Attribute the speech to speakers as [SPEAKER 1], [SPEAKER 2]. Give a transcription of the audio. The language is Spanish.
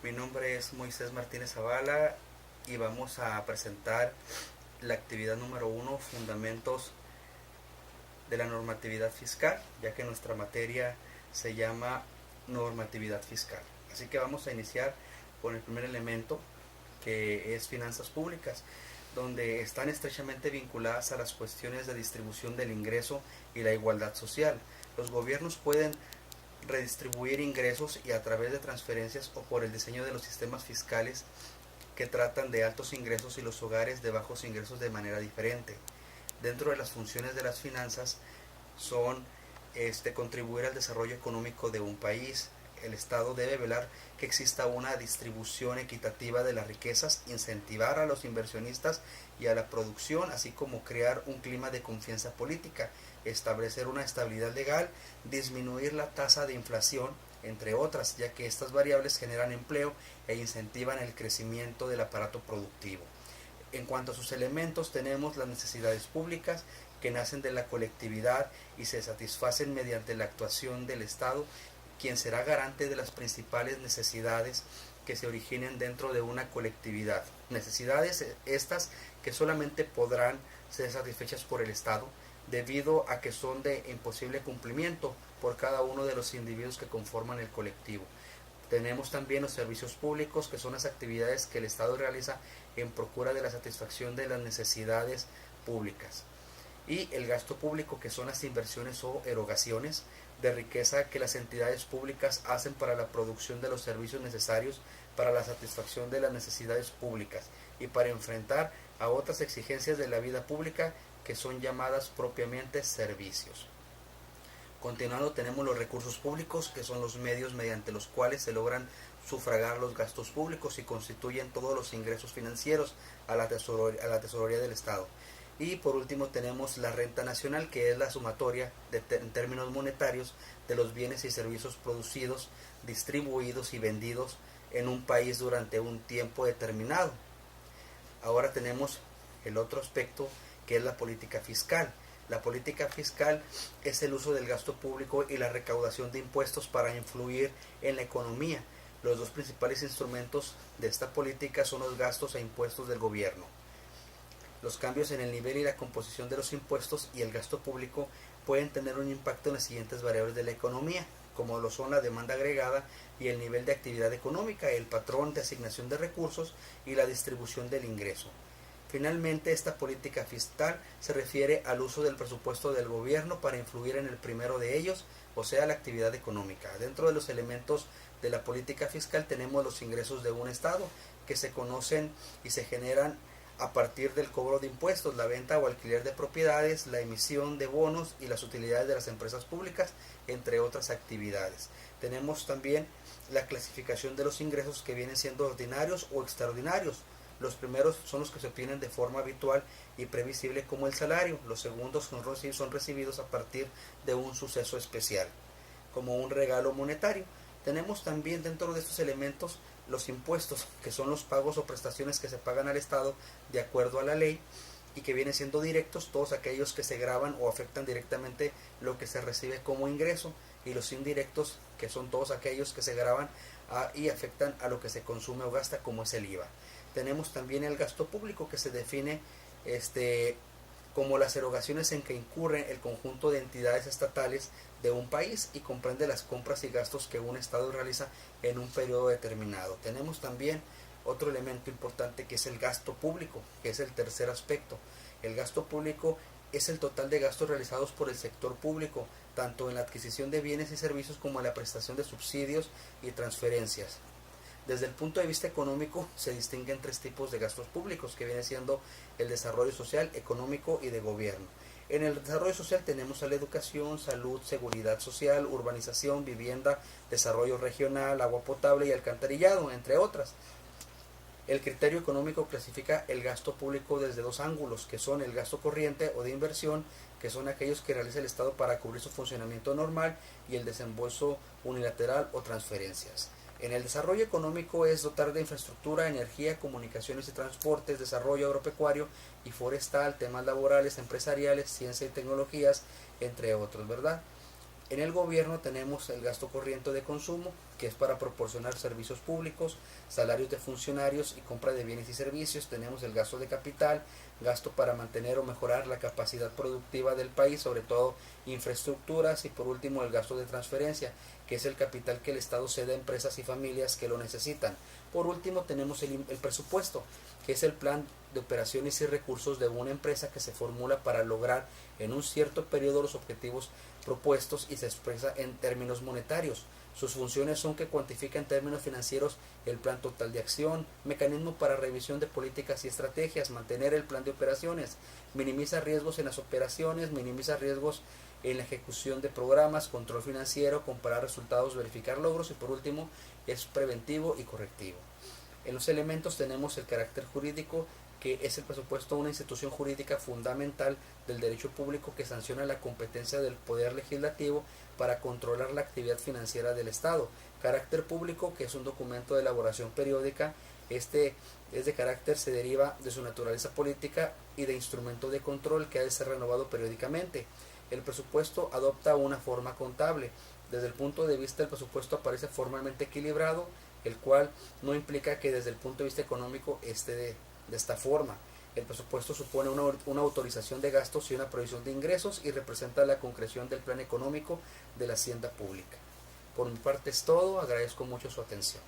[SPEAKER 1] Mi nombre es Moisés Martínez Zavala y vamos a presentar la actividad número 1, Fundamentos de la Normatividad Fiscal, ya que nuestra materia se llama Normatividad Fiscal. Así que vamos a iniciar con el primer elemento, que es finanzas públicas, donde están estrechamente vinculadas a las cuestiones de distribución del ingreso y la igualdad social. Los gobiernos pueden redistribuir ingresos y a través de transferencias o por el diseño de los sistemas fiscales que tratan de altos ingresos y los hogares de bajos ingresos de manera diferente. Dentro de las funciones de las finanzas son contribuir al desarrollo económico de un país. El Estado debe velar que exista una distribución equitativa de las riquezas, incentivar a los inversionistas y a la producción, así como crear un clima de confianza política, establecer una estabilidad legal, disminuir la tasa de inflación, entre otras, ya que estas variables generan empleo e incentivan el crecimiento del aparato productivo. En cuanto a sus elementos, tenemos las necesidades públicas, que nacen de la colectividad y se satisfacen mediante la actuación del Estado, quien será garante de las principales necesidades que se originen dentro de una colectividad. Necesidades estas que solamente podrán ser satisfechas por el Estado, debido a que son de imposible cumplimiento por cada uno de los individuos que conforman el colectivo. Tenemos también los servicios públicos, que son las actividades que el Estado realiza en procura de la satisfacción de las necesidades públicas. Y el gasto público, que son las inversiones o erogaciones de riqueza que las entidades públicas hacen para la producción de los servicios necesarios para la satisfacción de las necesidades públicas y para enfrentar a otras exigencias de la vida pública, que son llamadas propiamente servicios. Continuando, tenemos los recursos públicos, que son los medios mediante los cuales se logran sufragar los gastos públicos y constituyen todos los ingresos financieros a la tesorería del Estado. Y por último tenemos la renta nacional, que es la sumatoria en términos monetarios de los bienes y servicios producidos, distribuidos y vendidos en un país durante un tiempo determinado. Ahora tenemos el otro aspecto, que es la política fiscal. La política fiscal es el uso del gasto público y la recaudación de impuestos para influir en la economía. Los dos principales instrumentos de esta política son los gastos e impuestos del gobierno. Los cambios en el nivel y la composición de los impuestos y el gasto público pueden tener un impacto en las siguientes variables de la economía, como lo son la demanda agregada y el nivel de actividad económica, el patrón de asignación de recursos y la distribución del ingreso. Finalmente, esta política fiscal se refiere al uso del presupuesto del gobierno para influir en el primero de ellos, o sea, la actividad económica. Dentro de los elementos de la política fiscal tenemos los ingresos de un Estado, que se conocen y se generan a partir del cobro de impuestos, la venta o alquiler de propiedades, la emisión de bonos y las utilidades de las empresas públicas, entre otras actividades. Tenemos también la clasificación de los ingresos, que vienen siendo ordinarios o extraordinarios. Los primeros son los que se obtienen de forma habitual y previsible, como el salario. Los segundos son recibidos a partir de un suceso especial, como un regalo monetario. Tenemos también dentro de estos elementos los impuestos, que son los pagos o prestaciones que se pagan al Estado de acuerdo a la ley y que vienen siendo directos, todos aquellos que se gravan o afectan directamente lo que se recibe como ingreso, y los indirectos, que son todos aquellos que se gravan y afectan a lo que se consume o gasta, como es el IVA. Tenemos también el gasto público, que se define como las erogaciones en que incurren el conjunto de entidades estatales de un país y comprende las compras y gastos que un Estado realiza en un periodo determinado. Tenemos también otro elemento importante, que es el gasto público, que es el tercer aspecto. El gasto público es el total de gastos realizados por el sector público, tanto en la adquisición de bienes y servicios como en la prestación de subsidios y transferencias. Desde el punto de vista económico, se distinguen tres tipos de gastos públicos, que viene siendo el desarrollo social, económico y de gobierno. En el desarrollo social tenemos a la educación, salud, seguridad social, urbanización, vivienda, desarrollo regional, agua potable y alcantarillado, entre otras. El criterio económico clasifica el gasto público desde dos ángulos, que son el gasto corriente o de inversión, que son aquellos que realiza el Estado para cubrir su funcionamiento normal, y el desembolso unilateral o transferencias. En el desarrollo económico es dotar de infraestructura, energía, comunicaciones y transportes, desarrollo agropecuario y forestal, temas laborales, empresariales, ciencia y tecnologías, entre otros, ¿verdad? En el gobierno tenemos el gasto corriente de consumo, que es para proporcionar servicios públicos, salarios de funcionarios y compra de bienes y servicios. Tenemos el gasto de capital, gasto para mantener o mejorar la capacidad productiva del país, sobre todo infraestructuras, y por último el gasto de transferencia, que es el capital que el Estado cede a empresas y familias que lo necesitan. Por último tenemos el presupuesto, que es el plan de operaciones y recursos de una empresa que se formula para lograr en un cierto periodo los objetivos propuestos y se expresa en términos monetarios. Sus funciones son que cuantifica en términos financieros el plan total de acción, mecanismo para revisión de políticas y estrategias, mantener el plan de operaciones, minimiza riesgos en las operaciones, minimiza riesgos en la ejecución de programas, control financiero, comparar resultados, verificar logros y por último es preventivo y correctivo. En los elementos tenemos el carácter jurídico, que es el presupuesto una institución jurídica fundamental del derecho público que sanciona la competencia del Poder Legislativo para controlar la actividad financiera del Estado. Carácter público, que es un documento de elaboración periódica. Este es de carácter, se deriva de su naturaleza política y de instrumento de control que ha de ser renovado periódicamente. El presupuesto adopta una forma contable. Desde el punto de vista del presupuesto aparece formalmente equilibrado, el cual no implica que desde el punto de vista económico esté de esta forma. El presupuesto supone una autorización de gastos y una previsión de ingresos y representa la concreción del plan económico de la hacienda pública. Por mi parte es todo, agradezco mucho su atención.